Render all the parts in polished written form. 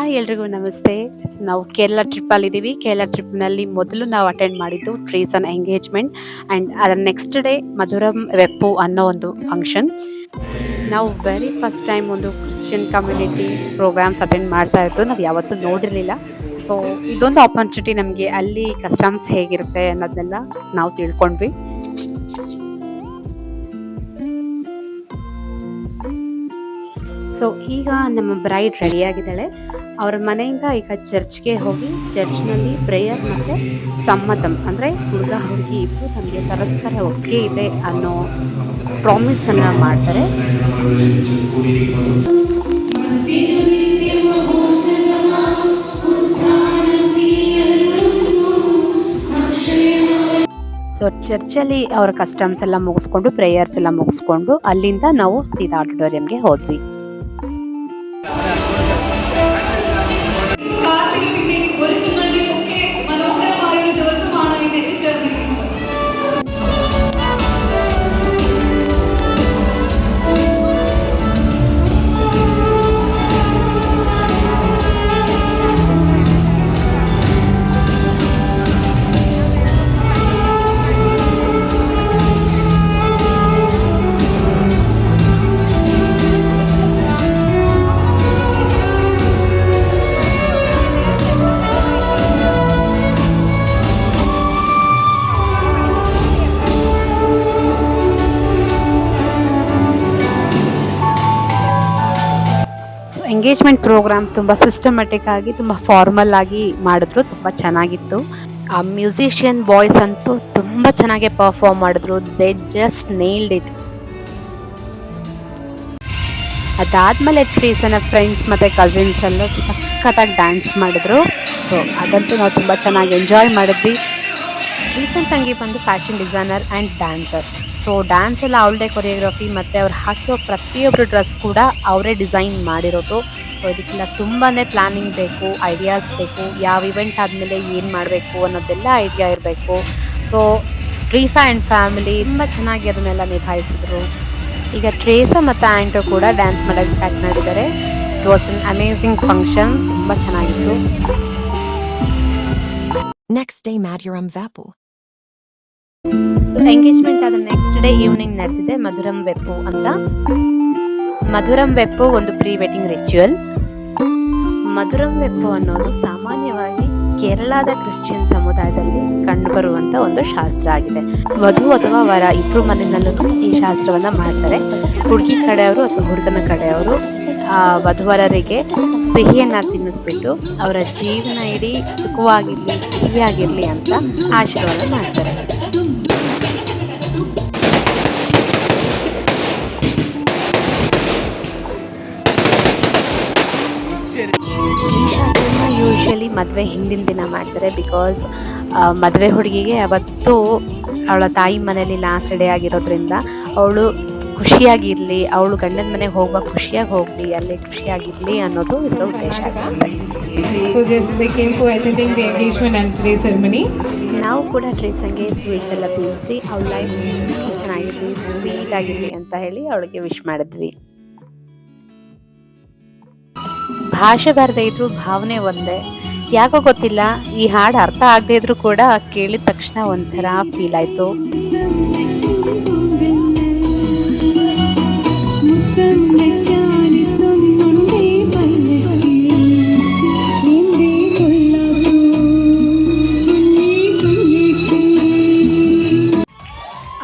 Hi ಎಲ್ರಿಗೂ ನಮಸ್ತೆ. ನಾವು ಕೇರಳ ಟ್ರಿಪ್ಪಲ್ಲಿ ಇದ್ದೀವಿ. ಕೇರಳ ಟ್ರಿಪ್ನಲ್ಲಿ ಮೊದಲು ನಾವು ಅಟೆಂಡ್ ಮಾಡಿದ್ದು ಟ್ರೀಸ್ ಅನ್ ಎಂಗೇಜ್ಮೆಂಟ್ ಆ್ಯಂಡ್ ಅದರ ನೆಕ್ಸ್ಟ್ ಡೇ ಮಧುರಂ ವೆಪ್ಪು ಅನ್ನೋ ಒಂದು ಫಂಕ್ಷನ್. ನಾವು ವೆರಿ ಫಸ್ಟ್ ಟೈಮ್ ಒಂದು ಕ್ರಿಶ್ಚಿಯನ್ ಕಮ್ಯುನಿಟಿ ಪ್ರೋಗ್ರಾಮ್ಸ್ ಅಟೆಂಡ್ ಮಾಡ್ತಾ ಇದ್ದು ನಾವು ಯಾವತ್ತೂ ನೋಡಿರಲಿಲ್ಲ. ಸೊ ಇದೊಂದು ಆಪರ್ಚುನಿಟಿ ನಮಗೆ ಅಲ್ಲಿ ಕಸ್ಟಮ್ಸ್ ಹೇಗಿರುತ್ತೆ ಅನ್ನೋದನ್ನೆಲ್ಲ ನಾವು ತಿಳ್ಕೊಂಡ್ವಿ. ಸೊ ಈಗ ನಮ್ಮ ಬ್ರೈಡ್ ರೆಡಿಯಾಗಿದ್ದಾಳೆ. ಅವರ ಮನೆಯಿಂದ ಈಗ ಚರ್ಚ್ಗೆ ಹೋಗಿ ಚರ್ಚ್ನಲ್ಲಿ ಪ್ರೇಯರ್ ಮತ್ತು ಸಮ್ಮತಂ ಅಂದರೆ ಹುಡುಗ ಹುಡುಗಿ ಇಬ್ಬರು ನಮಗೆ ಪರಸ್ಪರ ಒಪ್ಪಿಗೆ ಇದೆ ಅನ್ನೋ ಪ್ರಾಮಿಸನ್ನು ಮಾಡ್ತಾರೆ. ಸೊ ಚರ್ಚಲ್ಲಿ ಅವರ ಕಸ್ಟಮ್ಸ್ ಎಲ್ಲ ಮುಗಿಸ್ಕೊಂಡು ಪ್ರೇಯರ್ಸ್ ಎಲ್ಲ ಮುಗಿಸ್ಕೊಂಡು ಅಲ್ಲಿಂದ ನಾವು ಸೀದಾ ಆಡಿಟೋರಿಯಂಗೆ ಹೋದ್ವಿ. ಎಂಗೇಜ್ಮೆಂಟ್ ಪ್ರೋಗ್ರಾಮ್ ತುಂಬ ಸಿಸ್ಟಮೆಟಿಕ್ ಆಗಿ ತುಂಬ ಫಾರ್ಮಲ್ ಆಗಿ ಮಾಡಿದ್ರು, ತುಂಬ ಚೆನ್ನಾಗಿತ್ತು. ಆ ಮ್ಯೂಸಿಷಿಯನ್ ಬಾಯ್ಸ್ ಅಂತೂ ತುಂಬ ಚೆನ್ನಾಗಿ ಪರ್ಫಾರ್ಮ್ ಮಾಡಿದ್ರು. They just nailed it. ಅದಾದಮೇಲೆ ಟ್ರೀಸನ ಫ್ರೆಂಡ್ಸ್ ಮತ್ತು ಕಸಿನ್ಸ್ ಎಲ್ಲ ಸಖತ್ತಾಗಿ ಡ್ಯಾನ್ಸ್ ಮಾಡಿದ್ರು. ಸೊ ಅದಂತೂ ನಾವು ತುಂಬ ಚೆನ್ನಾಗಿ ಎಂಜಾಯ್ ಮಾಡಿದ್ವಿ. ರೀಸೆಂಟ್ ತಂಗಿ ಬಂದು fashion designer and dancer. So dance ಎಲ್ಲ ಅವಳದೇ ಕೊರಿಯೋಗ್ರಫಿ ಮತ್ತು ಅವ್ರು ಹಾಕಿರೋ ಪ್ರತಿಯೊಬ್ಬರು ಡ್ರೆಸ್ ಕೂಡ ಅವರೇ ಡಿಸೈನ್ ಮಾಡಿರೋದು. ಸೊ ಇದಕ್ಕೆಲ್ಲ ತುಂಬಾ ಪ್ಲ್ಯಾನಿಂಗ್ ಬೇಕು, ಐಡಿಯಾಸ್ ಬೇಕು. ಯಾವ ಇವೆಂಟ್ ಆದಮೇಲೆ ಏನು ಮಾಡಬೇಕು ಅನ್ನೋದೆಲ್ಲ ಐಡಿಯಾ ಇರಬೇಕು. ಸೊ ಟ್ರೀಸಾ ಆ್ಯಂಡ್ ಫ್ಯಾಮಿಲಿ ತುಂಬ ಚೆನ್ನಾಗಿ ಅದನ್ನೆಲ್ಲ ನಿಭಾಯಿಸಿದ್ರು. ಈಗ ಟ್ರೇಸಾ ಮತ್ತು ಆ್ಯಂಟೋ ಕೂಡ ಡ್ಯಾನ್ಸ್ ಮಾಡೋಕ್ಕೆ ಸ್ಟಾರ್ಟ್ ಮಾಡಿದ್ದಾರೆ. It was an amazing function, ತುಂಬ ಚೆನ್ನಾಗಿತ್ತು. Next day Madhuram Veppu. So engagement ಆದ ನೆಕ್ಸ್ಟ್ ಡೇ ಈವ್ನಿಂಗ್ ನಡೆದಿದೆ ಮಧುರಂ ವೆಪ್ಪು ಅಂತ. ಮಧುರಂ ವೆಪ್ಪು ಒಂದು ಪ್ರೀ ವೆಡ್ಡಿಂಗ್ ರಿಚುವಲ್. ಮಧುರಂ ವೆಪ್ಪು ಅನ್ನೋದು ಸಾಮಾನ್ಯವಾಗಿ ಕೇರಳದ ಕ್ರಿಶ್ಚಿಯನ್ ಸಮುದಾಯದಲ್ಲಿ ಕಂಡುಬರುವಂಥ ಒಂದು ಶಾಸ್ತ್ರ ಆಗಿದೆ. ವಧು ಅಥವಾ ವರ ಇಬ್ಬರು ಮನೆಯಲ್ಲೂ ಈ ಶಾಸ್ತ್ರವನ್ನು ಮಾಡ್ತಾರೆ. ಹುಡುಗಿ ಕಡೆಯವರು ಅಥವಾ ಹುಡುಗನ ಕಡೆಯವರು ವಧುವರರಿಗೆ ಸಿಹಿಯನ್ನು ತಿನ್ನಿಸ್ಬಿಟ್ಟು ಅವರ ಜೀವನ ಇಡೀ ಸುಖವಾಗಿರಲಿ, ಸಿಹಿಯಾಗಿರಲಿ ಅಂತ ಆಶೀರ್ವಾದ ಮಾಡ್ತಾರೆ. ಈ ಶಾಸ್ತ್ರನ ಯೂಶ್ವಲಿ ಮದುವೆ ಹಿಂದಿನ ದಿನ ಮಾಡ್ತಾರೆ. ಬಿಕಾಸ್ ಮದುವೆ ಹುಡುಗಿಗೆ ಅವತ್ತು ಅವಳ ತಾಯಿ ಮನೆಯಲ್ಲಿ ಲಾಸ್ಟ್ ಡೇ ಆಗಿರೋದ್ರಿಂದ ಅವಳು ಖುಷಿಯಾಗಿರಲಿ, ಅವಳು ಗಂಡನ ಮನೆಗೆ ಹೋಗುವಾಗ ಖುಷಿಯಾಗಿ ಹೋಗಲಿ, ಅಲ್ಲೇ ಖುಷಿಯಾಗಿರಲಿ ಅನ್ನೋದು ಇದರ ಉದ್ದೇಶ ಆಗುತ್ತೆ. ನಾವು ಕೂಡ ಟ್ರೀಸಂಗೆ ಸ್ವೀಟ್ಸ್ ಎಲ್ಲ ತಿನ್ನಿಸಿ ಅವಳ ಲೈಫ್ ಚೆನ್ನಾಗಿರಲಿ, ಸ್ವೀಟ್ ಆಗಿರಲಿ ಅಂತ ಹೇಳಿ ಅವಳಿಗೆ ವಿಶ್ ಮಾಡಿದ್ವಿ. ಭಾಷೆ ಬರದೇ ಇದ್ರು ಭಾವನೆ ಒಂದೇ. ಯಾಕೋ ಗೊತ್ತಿಲ್ಲ, ಈ ಹಾಡು ಅರ್ಥ ಆಗದೆ ಇದ್ರು ಕೂಡ ಕೇಳಿದ ತಕ್ಷಣ ಒಂಥರ ಫೀಲ್ ಆಯಿತು.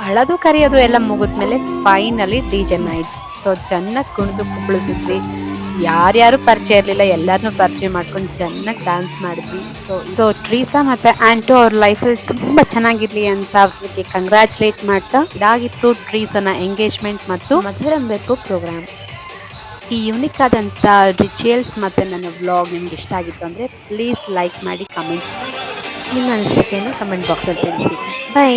ಅಳದು ಕರೆಯೋದು ಎಲ್ಲ ಮುಗಿದ್ಮೇಲೆ ಫೈನಲಿ ಡಿಜೆ ನೈಟ್ಸ್. ಸೊ ಚೆನ್ನಾಗಿ ಕುಣಿದು ಕುಪ್ಪಳಿಸಿದ್ವಿ. ಯಾರ್ಯಾರು ಪರಿಚಯ ಇರಲಿಲ್ಲ, ಎಲ್ಲರನ್ನೂ ಪರಿಚಯ ಮಾಡ್ಕೊಂಡು ಚೆನ್ನಾಗಿ ಡ್ಯಾನ್ಸ್ ಮಾಡಿದ್ವಿ. ಸೊ ಟ್ರೀಸಾ ಮತ್ತು ಆ್ಯಂಟೋ ಅವ್ರ ಲೈಫಲ್ಲಿ ತುಂಬ ಚೆನ್ನಾಗಿರಲಿ ಅಂತ ಅವ್ರಿಗೆ ಕಂಗ್ರ್ಯಾಚುಲೇಟ್ ಮಾಡ್ತಾ ಇದಾಗಿತ್ತು ಟ್ರೀಸನ ಎಂಗೇಜ್ಮೆಂಟ್ ಮತ್ತು ಮಧುರಂ ವೆಪ್ಪು ಪ್ರೋಗ್ರಾಮ್. ಈ ಯುನಿಕ್ ಆದಂಥ ರಿಚುವಲ್ಸ್ ಮತ್ತು ನನ್ನ ವ್ಲಾಗ್ ನಿಮ್ಗೆ ಇಷ್ಟ ಆಗಿತ್ತು ಅಂದರೆ ಪ್ಲೀಸ್ ಲೈಕ್ ಮಾಡಿ, ಕಮೆಂಟ್ ನಿಮ್ಮ ಅನಿಸಿಕೆಯನ್ನು ಕಮೆಂಟ್ ಬಾಕ್ಸಲ್ಲಿ ತಿಳಿಸಿ. ಬೈ.